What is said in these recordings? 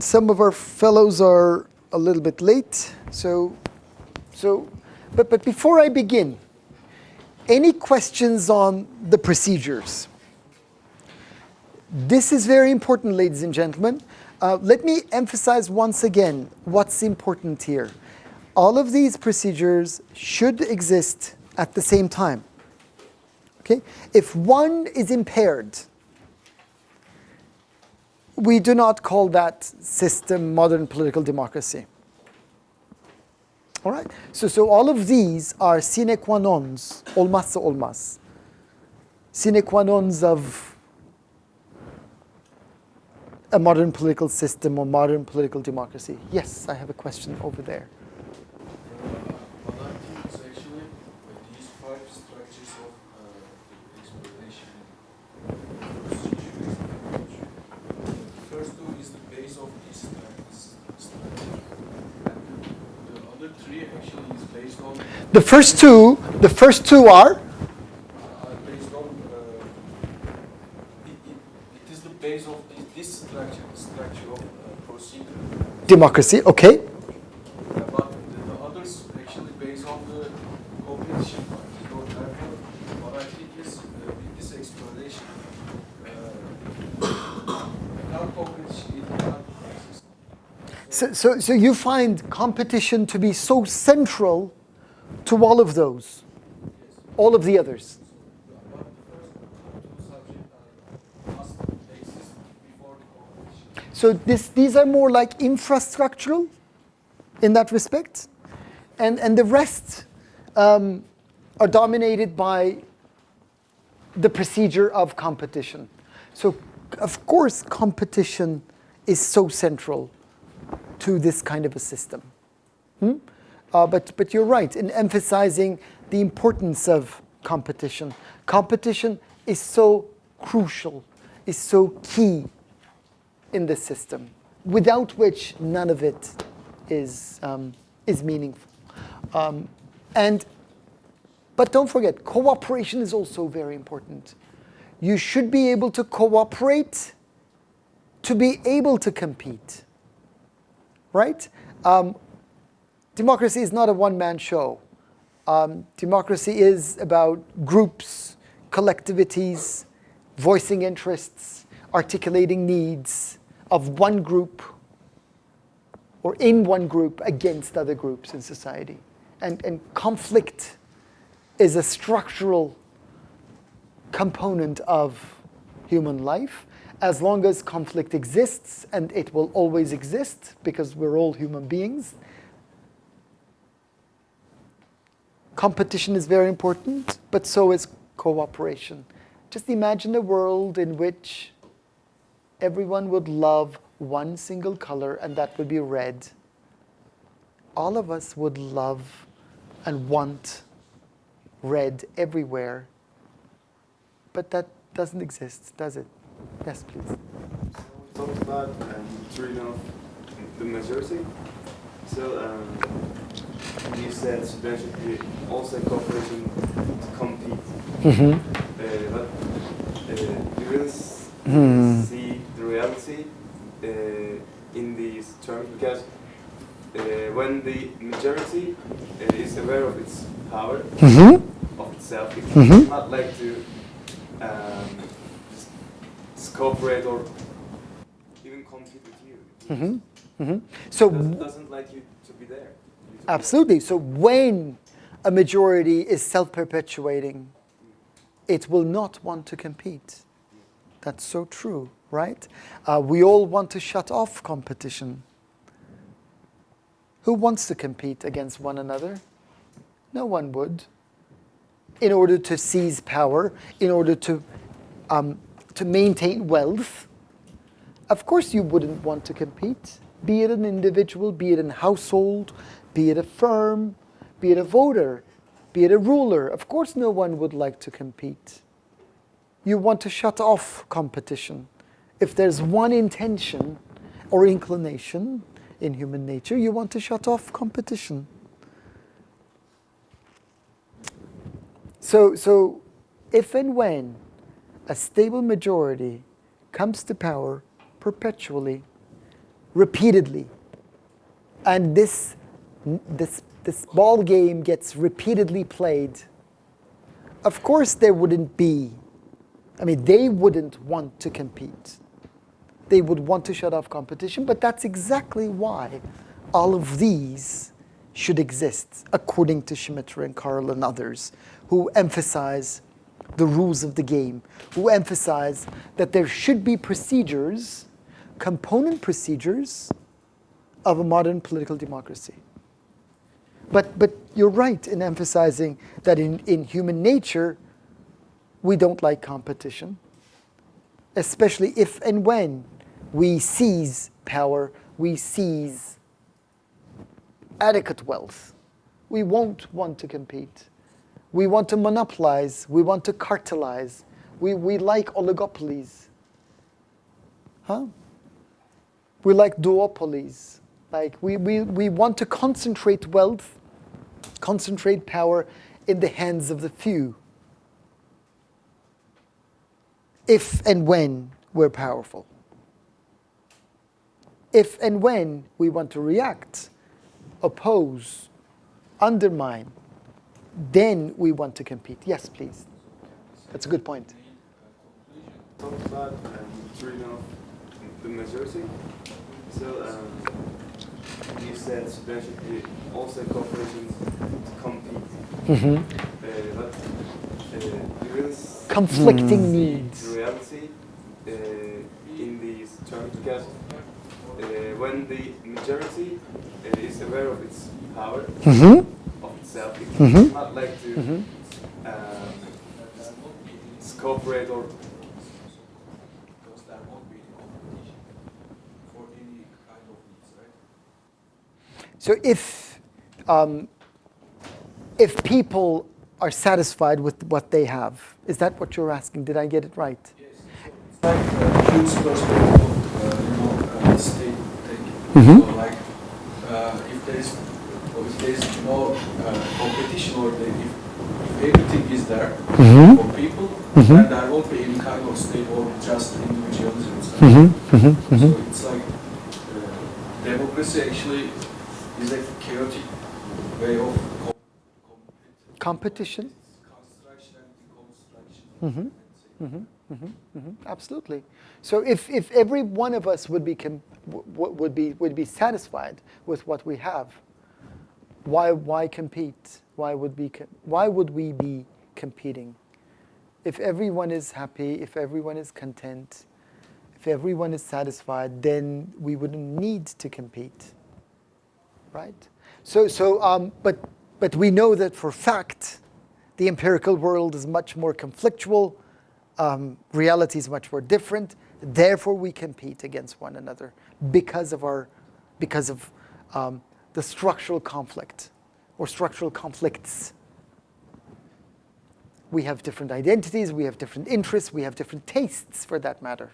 some of our fellows are a little bit late, but before I begin, any questions on the procedures? This is very important, ladies and gentlemen. Let me emphasize once again what's important here. All of these procedures should exist at the same time. Okay? If one is impaired, we do not call that system modern political democracy. All right? So all of these are sine qua nons, olmazsa olmaz. Sine qua nons of a modern political system or modern political democracy. Yes, I have a question over there. What I think is actually these five structures of exploitation procedure. The first two is the base of this structure. And the other three actually is based on... The first two are? Based on... it is the base of this structure of procedure. Democracy, okay. But the others actually based on the competition part. So therefore, what I think is with this exploration, without competition, it cannot exist. So you find competition to be so central to all of those, Yes. all of the others. But the first two subjects must exist before the competition. So these are more like infrastructural in that respect, and the rest are dominated by the procedure of competition. So of course competition is so central to this kind of a system. But you're right in emphasizing the importance of competition. Competition is so crucial, is so key in this system, without which none of it is meaningful. But don't forget, cooperation is also very important. You should be able to cooperate to be able to compete, right? Democracy is not a one-man show. Democracy is about groups, collectivities, voicing interests, articulating needs of one group or in one group against other groups in society. And conflict is a structural component of human life. As long as conflict exists, and it will always exist because we're all human beings, competition is very important, but so is cooperation. Just imagine a world in which everyone would love one single color, and that would be red. All of us would love and want red everywhere. But that doesn't exist, does it? Yes, please. So we talked about freedom of the majority. So you said there should be also cooperation to compete. But you really see the reality in these terms, because when the majority is aware of its power of itself, it does not like to just cooperate or even compete with you. So It doesn't like you to be there. absolutely. So when a majority is self-perpetuating, it will not want to compete. That's so true, right? We all want to shut off competition. Who wants to compete against one another? No one would. In order to seize power, in order to maintain wealth, of course you wouldn't want to compete. Be it an individual, be it a household, be it a firm, be it a voter, be it a ruler. Of course no one would like to compete. You want to shut off competition. If there's one intention or inclination in human nature, you want to shut off competition. So if and when a stable majority comes to power perpetually, repeatedly, and this ball game gets repeatedly played, of course there wouldn't be, they wouldn't want to compete. They would want to shut off competition, but that's exactly why all of these should exist, according to Schmitter and Karl and others, who emphasize the rules of the game, who emphasize that there should be procedures, component procedures of a modern political democracy. But you're right in emphasizing that in human nature, we don't like competition, especially if and when we seize power, we seize adequate wealth. We won't want to compete. We want to monopolize. We want to cartelize. We like oligopolies. We like duopolies. Like we want to concentrate wealth, concentrate power in the hands of the few. If and when we're powerful. If and when we want to react, oppose, undermine, then we want to compete. Yes, please. That's a good point. Talk about turning off the majority. So you said there should be also corporations to compete. But there is conflicting needs. Reality in these terms, because when the majority is aware of its power, of itself, it does not like to cooperate or because there won't be any competition for any kind of needs, right? So if people are satisfied with what they have, is that what you're asking? Did I get it right? Yes. It's like a huge perspective of state taking. So like if there is no competition, or if everything is there for people, then there won't be any kind of state or just individualism. So it's like democracy actually is a chaotic way of competition. Construction and deconstruction. Absolutely. So if every one of us would be satisfied with what we have, why compete? Why would we be competing? If everyone is happy, if everyone is content, if everyone is satisfied, then we wouldn't need to compete, right? But we know that for fact, the empirical world is much more conflictual. Reality is much more different. Therefore, we compete against one another because of the structural conflict or structural conflicts. We have different identities. We have different interests. We have different tastes, for that matter.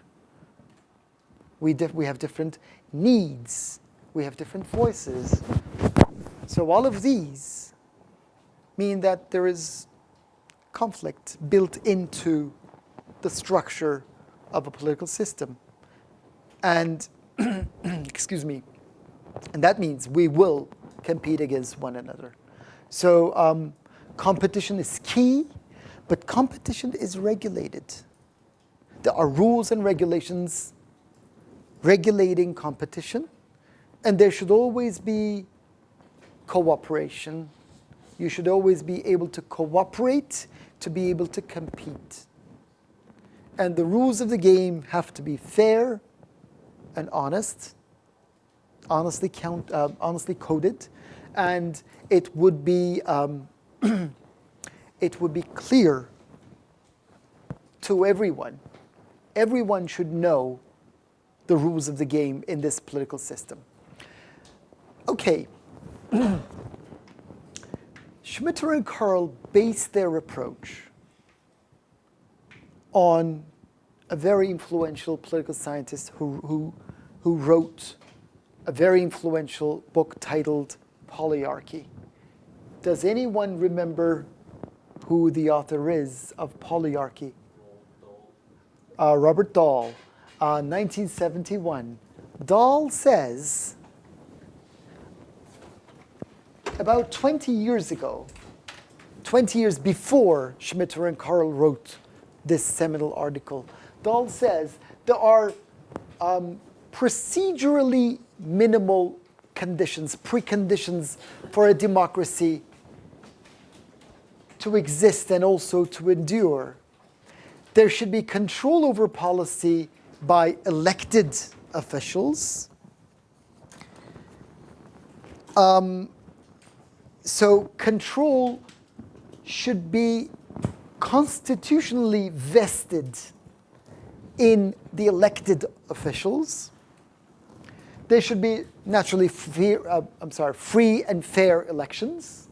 We have different needs. We have different voices. So all of these mean that there is conflict built into the structure of a political system. And, excuse me, and that means we will compete against one another. So competition is key, but competition is regulated. There are rules and regulations regulating competition, and there should always be cooperation. You should always be able to cooperate to be able to compete. And the rules of the game have to be fair and honest, honestly coded, and it would be clear to everyone. Everyone should know the rules of the game in this political system. Okay. Schmitter and Karl based their approach on a very influential political scientist who wrote a very influential book titled Polyarchy. Does anyone remember who the author is of Polyarchy? Robert Dahl, 1971. Dahl says, about 20 years ago, 20 years before Schmitter and Karl wrote this seminal article, Dahl says there are procedurally minimal conditions, preconditions for a democracy to exist and also to endure. There should be control over policy by elected officials. So control should be constitutionally vested in the elected officials. There should be naturally free and fair elections.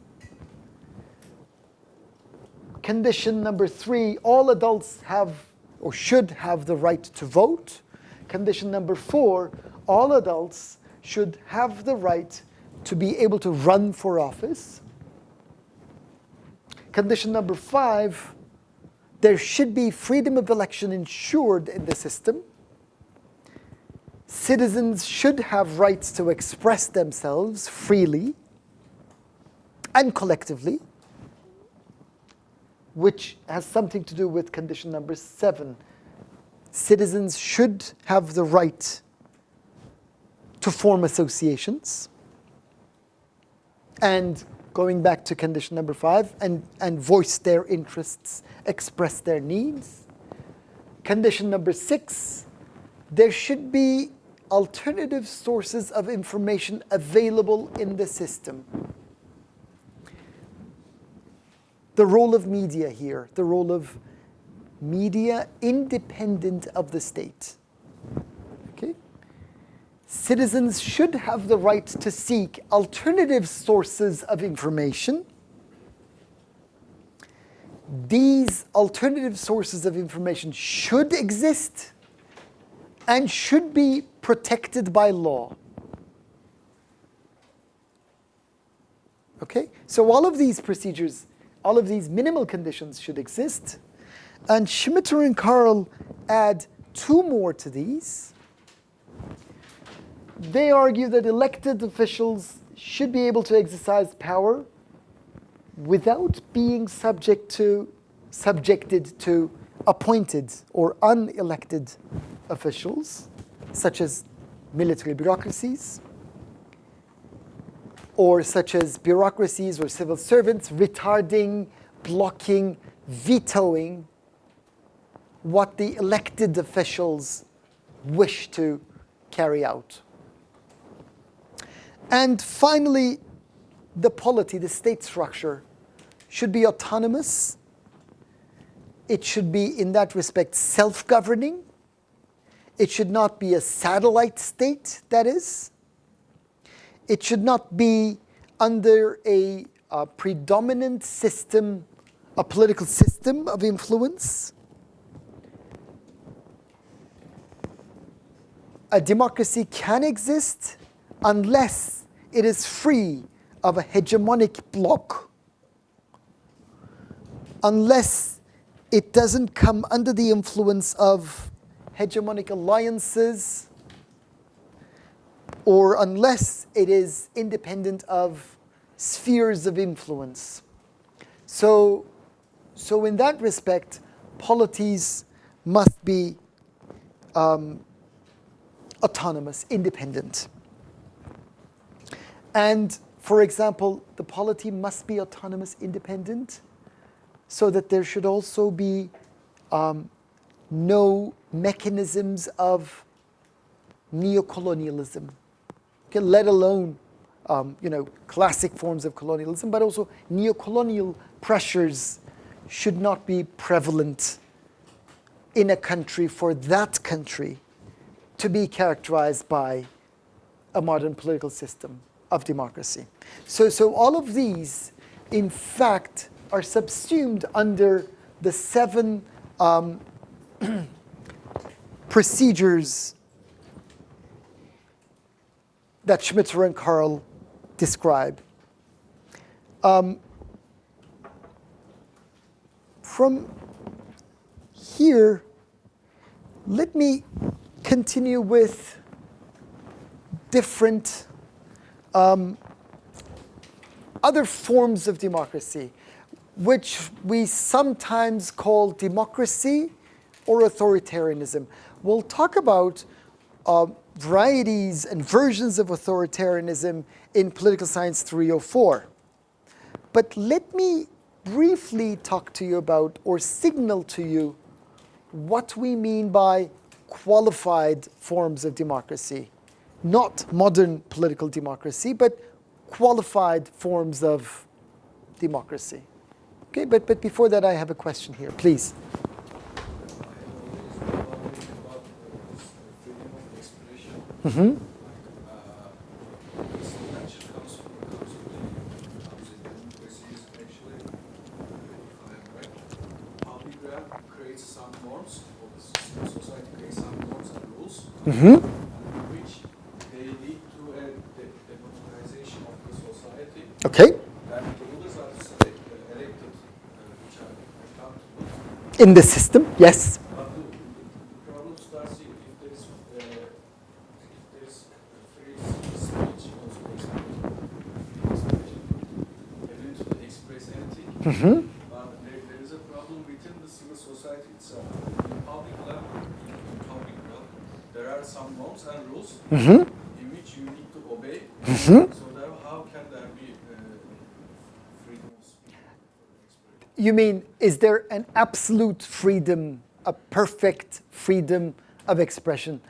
Condition number 3, all adults have or should have the right to vote. Condition number 4, all adults should have the right to be able to run for office. Condition number 5, there should be freedom of election ensured in the system. Citizens should have rights to express themselves freely and collectively, which has something to do with condition number 7. Citizens should have the right to form associations. And going back to condition number 5, and voice their interests, express their needs. Condition number 6, there should be alternative sources of information available in the system. The role of media here, the role of media independent of the state. Okay? Citizens should have the right to seek alternative sources of information. These alternative sources of information should exist and should be protected by law. Okay? So all of these procedures, all of these minimal conditions should exist. And Schmitter and Karl add 2 more to these. They argue that elected officials should be able to exercise power without being subjected to appointed or unelected officials, such as military bureaucracies, or such as bureaucracies or civil servants retarding, blocking, vetoing what the elected officials wish to carry out. And finally, the polity, the state structure, should be autonomous. It should be, in that respect, self-governing. It should not be a satellite state, that is. It should not be under a predominant system, a political system of influence. A democracy can exist unless it is free of a hegemonic bloc, unless it doesn't come under the influence of hegemonic alliances, or unless it is independent of spheres of influence. So in that respect, polities must be autonomous, independent. And, for example, the polity must be autonomous, independent, so that there should also be no mechanisms of neocolonialism, okay, let alone classic forms of colonialism, but also neocolonial pressures should not be prevalent in a country for that country to be characterized by a modern political system of democracy. So all of these, in fact, are subsumed under the 7 procedures that Schmitter and Karl describe. From here, let me continue with different other forms of democracy, which we sometimes call democracy or authoritarianism. We'll talk about varieties and versions of authoritarianism in Political Science 304. But let me briefly talk to you about or signal to you what we mean by qualified forms of democracy. Not modern political democracy, but qualified forms of democracy. Okay, but before that, I have a question here, please. Mm-hmm. Creates some norms, or the society creates some norms and rules, Mm-hmm. which they lead to a democratization of the society. Okay. And the rulers are elected, which are accountable. In the system, yes. But the problem starts if there's free speech, also ability to express anything. Mm-hmm. But there is a problem within the civil society itself. In public level, there are some norms and rules Mm-hmm. in which you need to obey. Mm-hmm. So how can there be freedom of speech or expression? You mean, is there an absolute freedom, a perfect freedom of expression?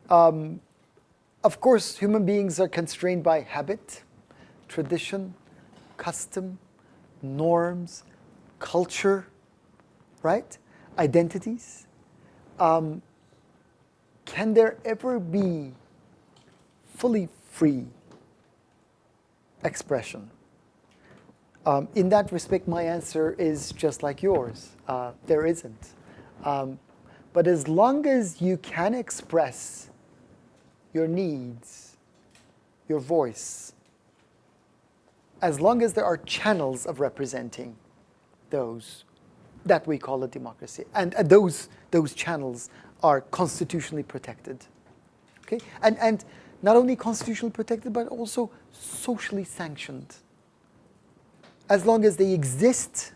Of course, human beings are constrained by habit, tradition, custom, norms, culture, right? Identities. Can there ever be fully free expression? In that respect, my answer is just like yours. There isn't. But as long as you can express your needs, your voice, as long as there are channels of representing those, that we call a democracy. And those channels are constitutionally protected. Okay? And not only constitutionally protected, but also socially sanctioned. As long as they exist,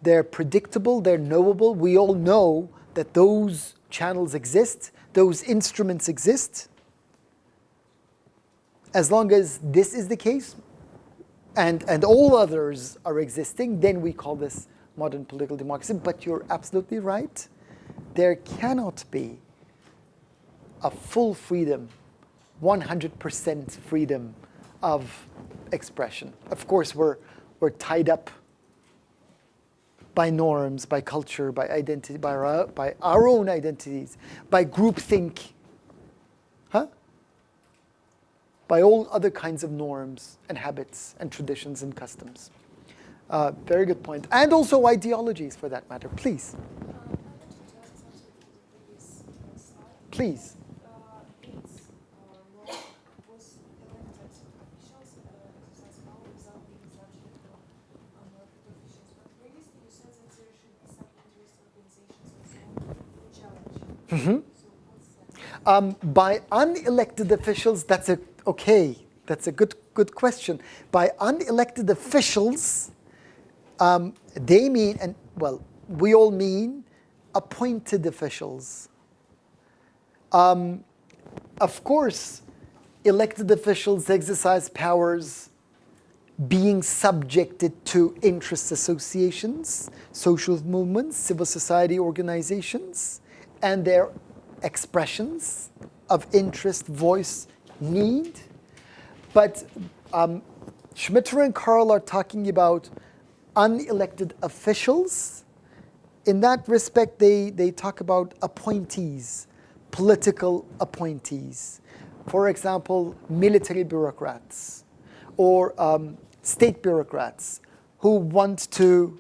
they're predictable, they're knowable. We all know that those channels exist, those instruments exist. As long as this is the case, and all others are existing, then we call this modern political democracy. But you're absolutely right. There cannot be a full freedom, 100% freedom of expression. Of course, we're tied up by norms, by culture, by identity, by our own identities, by groupthink, by all other kinds of norms and habits and traditions and customs. Very good point. And also ideologies, for that matter. Please. Please. Mm-hmm. By unelected officials, that's a good question. By unelected officials, they mean, and well, we all mean appointed officials. Of course, elected officials exercise powers being subjected to interest associations, social movements, civil society organizations, and their expressions of interest, voice, need. But Schmitter and Karl are talking about unelected officials. In that respect, they talk about appointees, political appointees. For example, military bureaucrats or state bureaucrats who want to,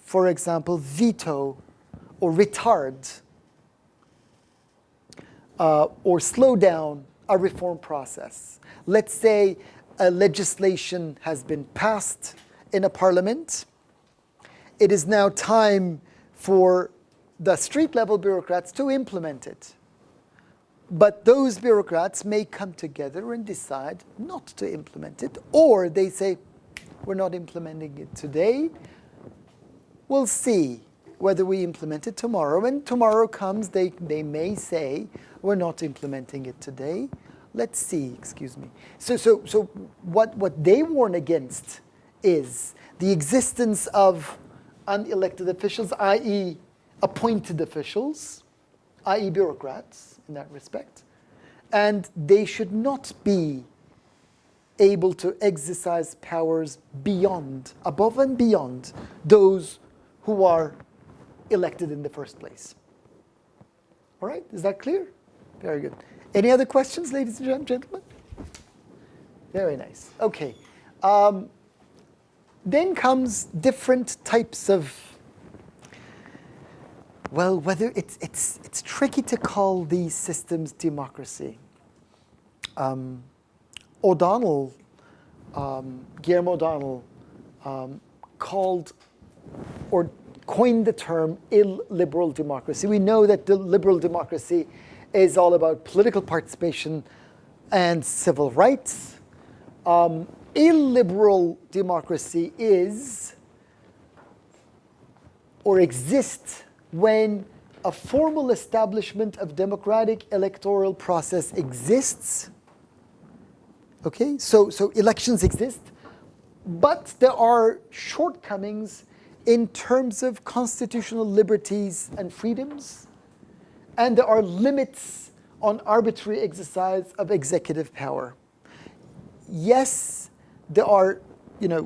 for example, veto or retard or slow down a reform process. Let's say a legislation has been passed in a parliament. It is now time for the street level bureaucrats to implement it. But those bureaucrats may come together and decide not to implement it, or they say, we're not implementing it today. We'll see whether we implement it tomorrow. When tomorrow comes, they may say, we're not implementing it today. Let's see, excuse me. So what they warn against is the existence of unelected officials, i.e. appointed officials, i.e. bureaucrats in that respect. And they should not be able to exercise powers beyond, above and beyond, those who are elected in the first place. All right, is that clear? Very good. Any other questions, ladies and gentlemen? Very nice. Okay. Then comes different types of, well, whether it's tricky to call these systems democracy. O'Donnell, Guillermo O'Donnell, called or coined the term illiberal democracy. We know that the liberal democracy is all about political participation and civil rights. Illiberal democracy is or exists when a formal establishment of democratic electoral process exists. Okay, so elections exist, but there are shortcomings in terms of constitutional liberties and freedoms, and there are limits on arbitrary exercise of executive power. Yes, there are, there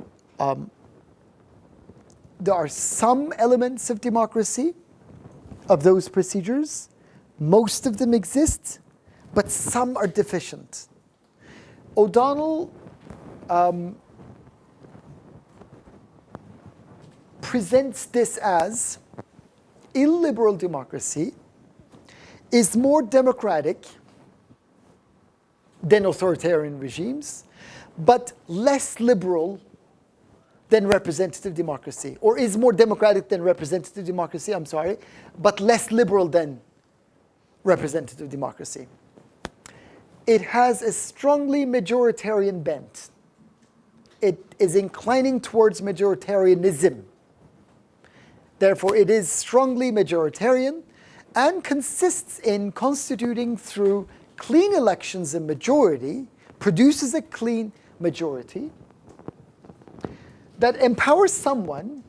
are some elements of democracy, of those procedures. Most of them exist, but some are deficient. O'Donnell presents this as illiberal democracy is more democratic than authoritarian regimes, but less liberal than representative democracy, or is more democratic than representative democracy, I'm sorry, but less liberal than representative democracy. It has a strongly majoritarian bent. It is inclining towards majoritarianism. Therefore, it is strongly majoritarian and consists in constituting through clean elections a majority, produces a clean majority that empowers someone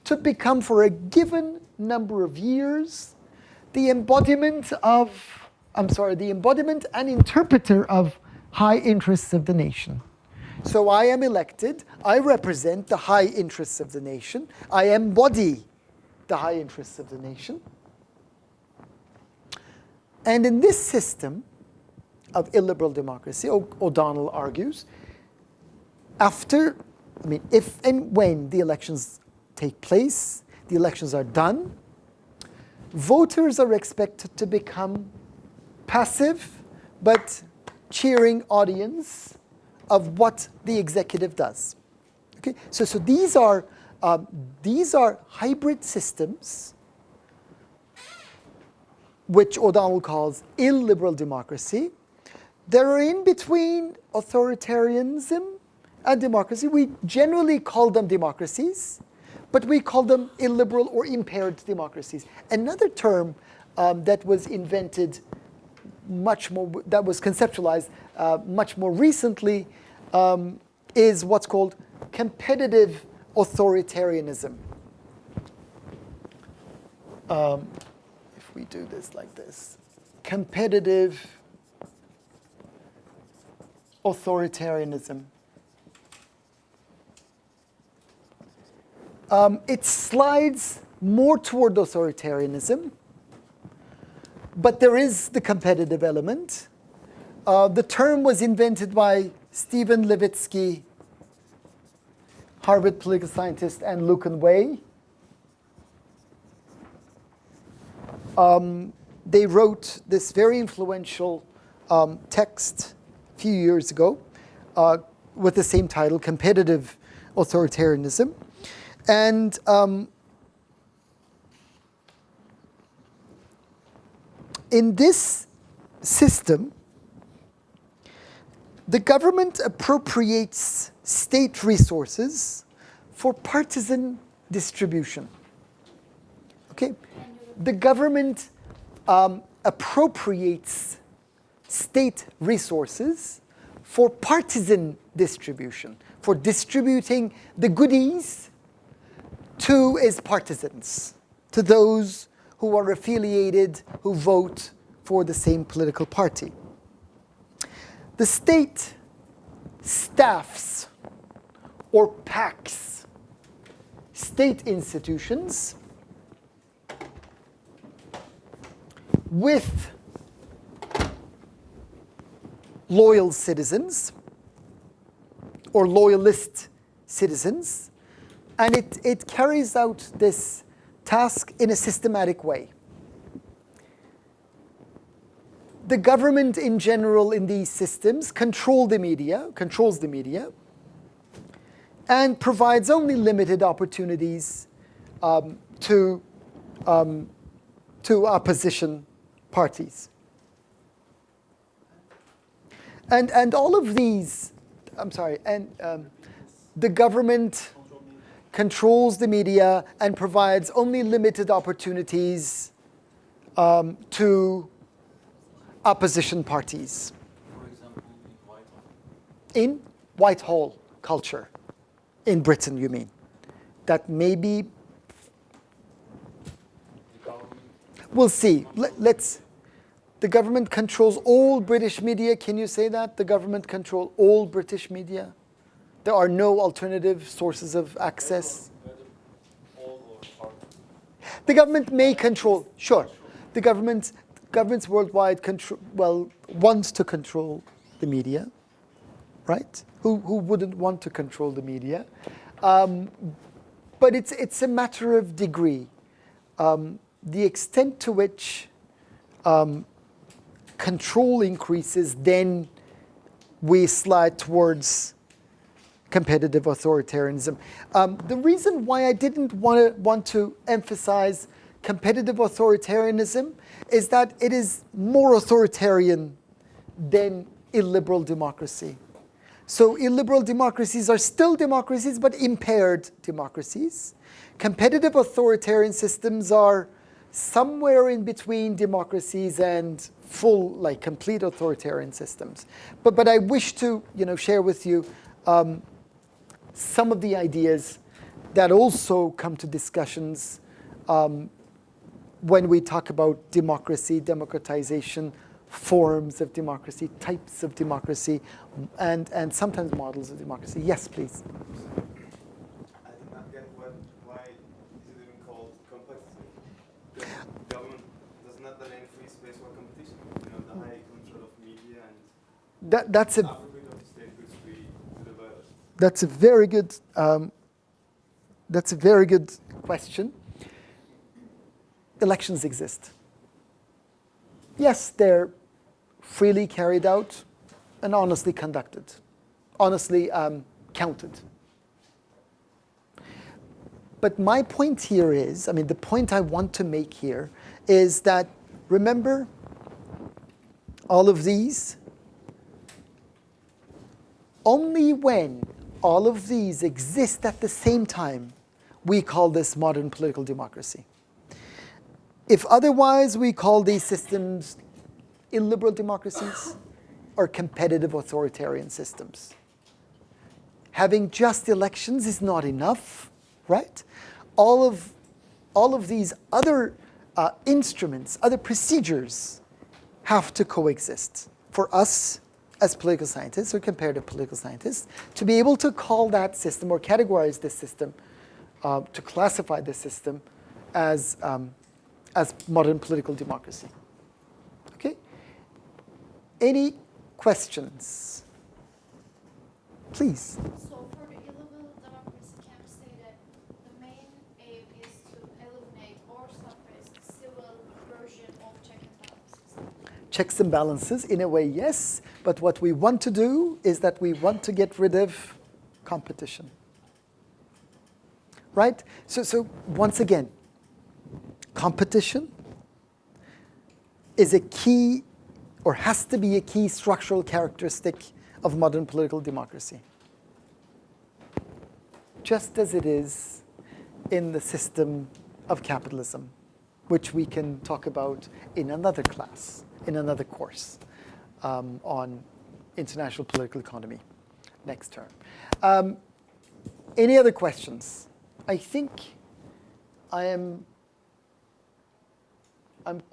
to become, for a given number of years, the embodiment and interpreter of high interests of the nation. So I am elected, I represent the high interests of the nation, I embody the high interests of the nation. And in this system of illiberal democracy, O'Donnell argues, if and when the elections take place, the elections are done, voters are expected to become passive but cheering audience of what the executive does. Okay, so these are hybrid systems, which O'Donnell calls illiberal democracy. They're in between authoritarianism and democracy. We generally call them democracies, but we call them illiberal or impaired democracies. Another term that was invented that was conceptualized much more recently is what's called competitive authoritarianism. If we do this like this, competitive authoritarianism. It slides more toward authoritarianism, but there is the competitive element. The term was invented by Stephen Levitsky, Harvard political scientist, and Lucan Way. They wrote this very influential text a few years ago with the same title, Competitive Authoritarianism. And in this system, the government appropriates state resources for partisan distribution. Okay? The government appropriates state resources for partisan distribution, for distributing the goodies to its partisans, to those who are affiliated, who vote for the same political party. The state staffs or packs state institutions with loyal citizens or loyalist citizens, and it carries out this task in a systematic way. The government in general in these systems controls the media, and provides only limited opportunities to opposition parties. And all of these, the government controls the media and provides only limited opportunities to opposition parties. For example, in Whitehall. In Whitehall culture, in Britain, you mean? That maybe, we'll see. The government controls all British media. Can you say that? The government controls all British media? There are no alternative sources of access? The government may control, sure. The governments worldwide wants to control the media, right? Who wouldn't want to control the media? But it's a matter of degree. The extent to which control increases, then we slide towards competitive authoritarianism. The reason why I didn't want to emphasize competitive authoritarianism is that it is more authoritarian than illiberal democracy. So illiberal democracies are still democracies, but impaired democracies. Competitive authoritarian systems are somewhere in between democracies and full, complete authoritarian systems. But I wish to, share with you some of the ideas that also come to discussions when we talk about democracy, democratization, forms of democracy, types of democracy, and sometimes models of democracy. Yes, please. I did not get why is it even called competitive? The government does not allow any free space for competition. The high control of media and that's a output of the state goods free to the voters. That's a very good question. Elections exist. Yes, they're freely carried out and honestly conducted, honestly counted. But my point here is, the point I want to make here is that, remember, all of these, only when all of these exist at the same time, we call this modern political democracy. If otherwise, we call these systems illiberal democracies or competitive authoritarian systems. Having just elections is not enough, right? All of these other instruments, other procedures have to coexist for us as political scientists or comparative political scientists to be able to call that system or categorize this system, to classify this system as modern political democracy. Okay? Any questions? Please. So for the illiberal democracy, can we say that the main aim is to eliminate or suppress the civil version of check and balances? Checks and balances, in a way, yes. But what we want to do is that we want to get rid of competition. Right? So once again, competition is a key or has to be a key structural characteristic of modern political democracy, just as it is in the system of capitalism, which we can talk about in another class, in another course on international political economy next term. Any other questions? I think I'm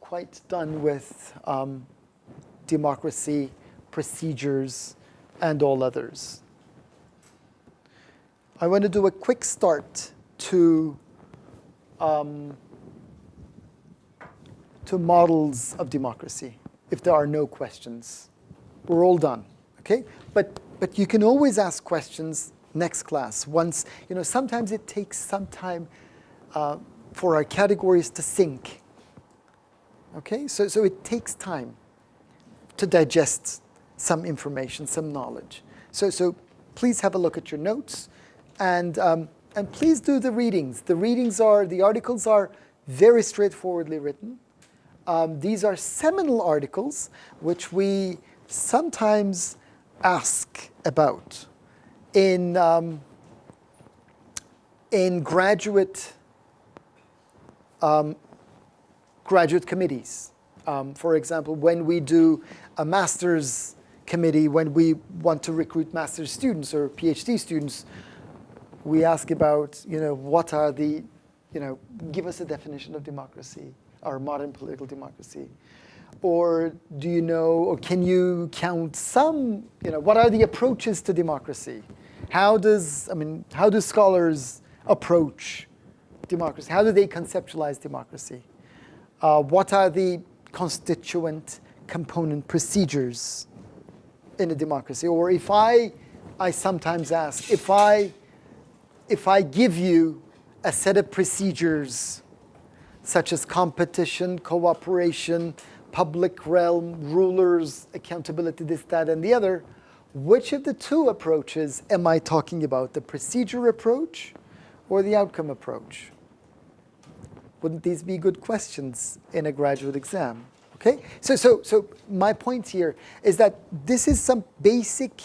quite done with democracy, procedures, and all others. I want to do a quick start to models of democracy, if there are no questions. We're all done, okay? But you can always ask questions next class. Once, sometimes it takes some time for our categories to sink, okay? So it takes time to digest some information, some knowledge. So please have a look at your notes, and please do the readings. The articles are very straightforwardly written. These are seminal articles which we sometimes ask about in graduate committees. For example, when we do a master's committee, when we want to recruit master's students or PhD students, we ask about, what are the, give us a definition of democracy, or modern political democracy. Or do you know, or can you count some, what are the approaches to democracy? How do scholars approach democracy? How do they conceptualize democracy? What are the constituent component procedures in a democracy? Or if I sometimes ask, if I give you a set of procedures such as competition, cooperation, public realm, rulers, accountability, this, that, and the other, which of the two approaches am I talking about? The procedure approach or the outcome approach? Wouldn't these be good questions in a graduate exam? Okay? So my point here is that this is some basic,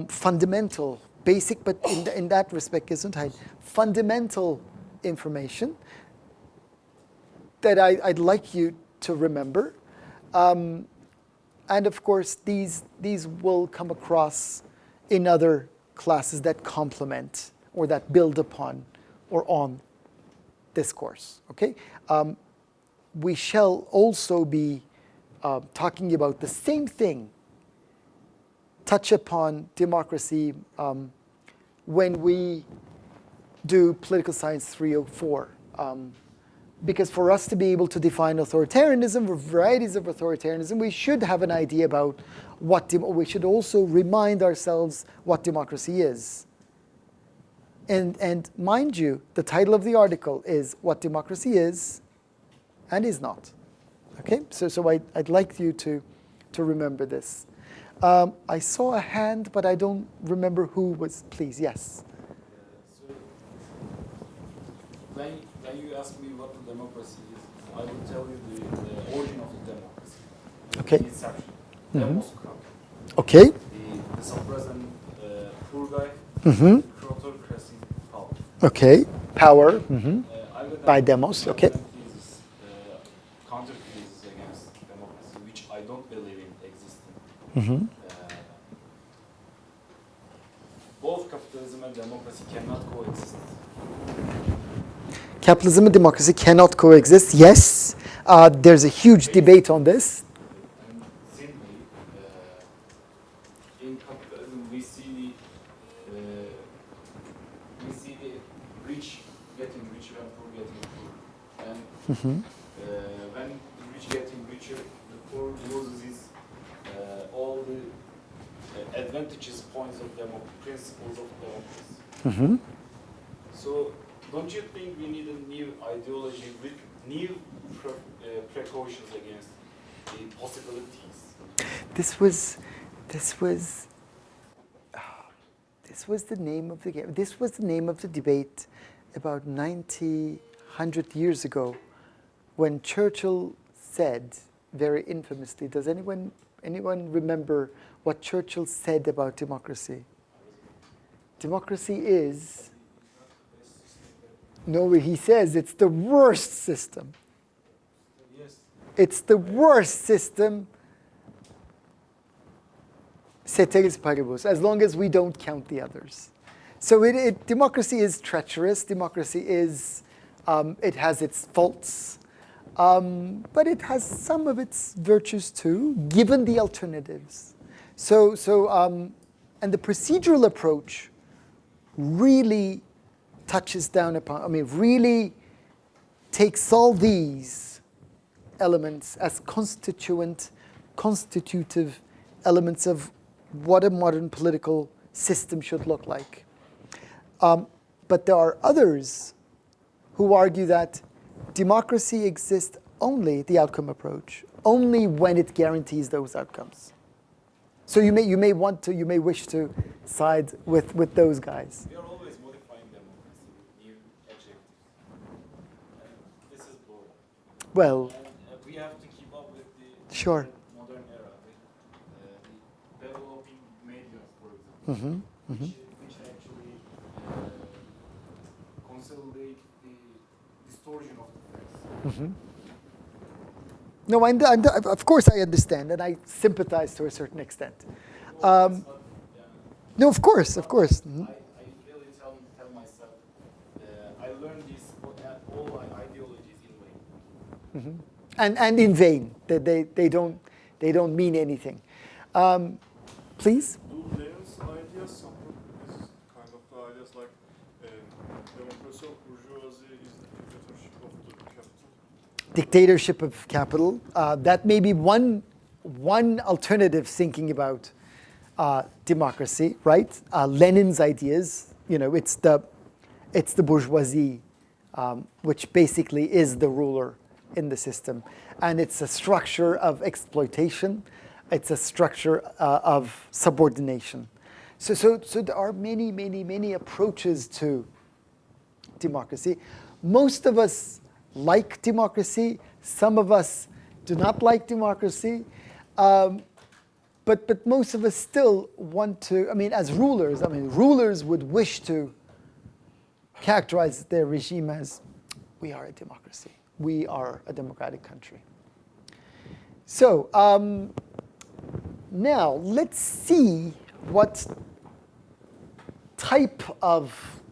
fundamental, basic, but in that respect, Gesundheit, fundamental information that I'd like you to remember. And of course, these will come across in other classes that complement or that build upon or on this course, okay? We shall also be talking about the same thing, touch upon democracy, when we do Political Science 304. Because for us to be able to define authoritarianism or varieties of authoritarianism, we should have an idea about we should also remind ourselves what democracy is. And mind you, the title of the article is What Democracy Is and Is Not. Okay, so I'd like you to remember this. I saw a hand, but I don't remember who was, please, yes. So when you ask me what the democracy is, I will tell you the origin of the democracy. Okay. The inception. Demos crowd. Okay. The suppressing poor guy, Mm-hmm. autocracy, power. Okay. Power. Mm-hmm. I would By have demos, okay. thesis, counter thesis against democracy, which I don't believe in existing. Mm-hmm. Both capitalism and democracy cannot coexist. Capitalism and democracy cannot coexist. Yes, there's a huge debate on this. And simply, in capitalism, we see the rich getting richer and poor getting poorer. And Mm-hmm. when the rich getting richer, the poor loses his all the advantages, points of principles of democracy. Mm-hmm. So, don't you think we need a new ideology with new precautions against the possibilities? This was the name of the game. This was the name of the debate about 100 years ago, when Churchill said very infamously. Does anyone remember what Churchill said about democracy? Democracy is, no, he says it's the worst system. Yes. It's the worst system, ceteris paribus, as long as we don't count the others. So democracy is treacherous. Democracy is, it has its faults, but it has some of its virtues too, given the alternatives. And the procedural approach really touches down upon, really takes all these elements as constitutive elements of what a modern political system should look like. But there are others who argue that democracy exists only, the outcome approach, only when it guarantees those outcomes. So you may wish to side with those guys. We are always modifying democracy with new adjectives. This is boring. Well, And we have to keep up with the sure. modern era, with the developing media, for example, which actually consolidate the distortion of the facts. No, of course I understand, and I sympathize to a certain extent. Well, that's what, yeah. No, of course. I really tell myself, I learned all ideologies in vain. And in vain. They don't mean anything. Please? Do Lenin's ideas support this kind of ideas like democracy of bourgeoisie is the dictatorship of the capital? Dictatorship of capital. That may be one alternative thinking about democracy, right? Lenin's ideas, it's the bourgeoisie, which basically is the ruler in the system, and it's a structure of exploitation. It's a structure of subordination. So there are many approaches to democracy. Most of us like democracy. Some of us do not like democracy. But most of us still want to, as rulers, rulers would wish to characterize their regime as, we are a democracy. We are a democratic country. So now let's see what type of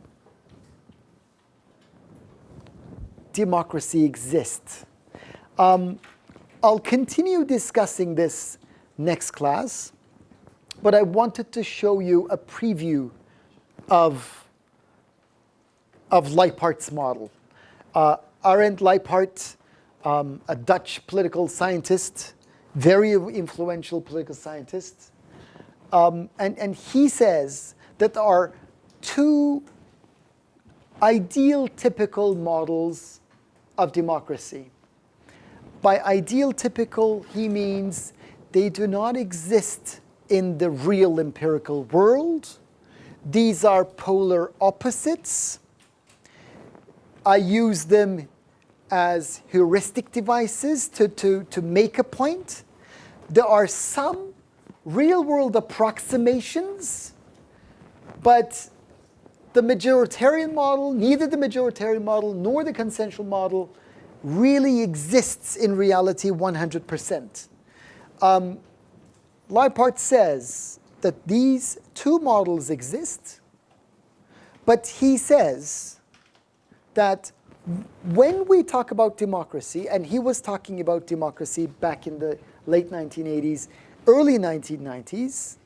democracy exists. I'll continue discussing this next class, but I wanted to show you a preview of Leipart's model. Arend Leipart, a Dutch political scientist, very influential political scientist, and he says that there are two ideal typical models of democracy. By ideal typical, he means they do not exist in the real empirical world. These are polar opposites. I use them as heuristic devices to make a point. There are some real-world approximations, but the majoritarian model, neither the majoritarian model nor the consensual model really exists in reality 100%. Leipart says that these two models exist, but he says that when we talk about democracy, and he was talking about democracy back in the late 1980s, early 1990s,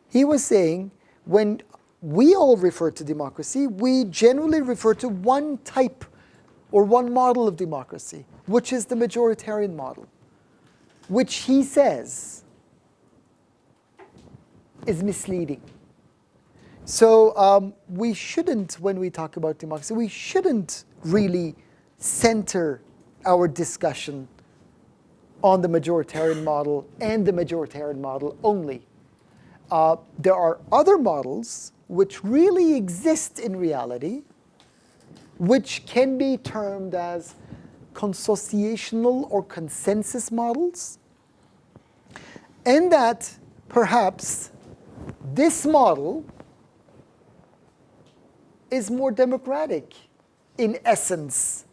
he was saying when we all refer to democracy, we generally refer to one type or one model of democracy, which is the majoritarian model, which he says is misleading. So we shouldn't, when we talk about democracy, we shouldn't really center our discussion on the majoritarian model and the majoritarian model only. There are other models which really exist in reality, which can be termed as consociational or consensus models, and that perhaps this model is more democratic in essence,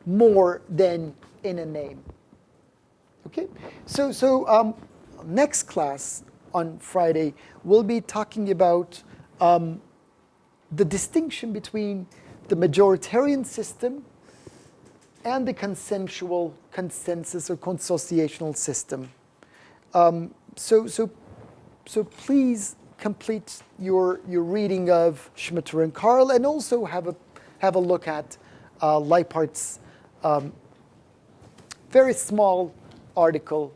more than in a name. Okay, so next class on Friday, we'll be talking about the distinction between the majoritarian system and the consensual consensus or consociational system. So please complete your reading of Schmitter and Karl, and also have a look at Leiphardt's very small article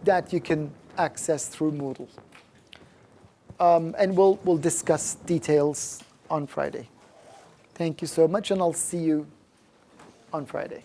that you can access through Moodle. And we'll discuss details on Friday. Thank you so much, and I'll see you on Friday.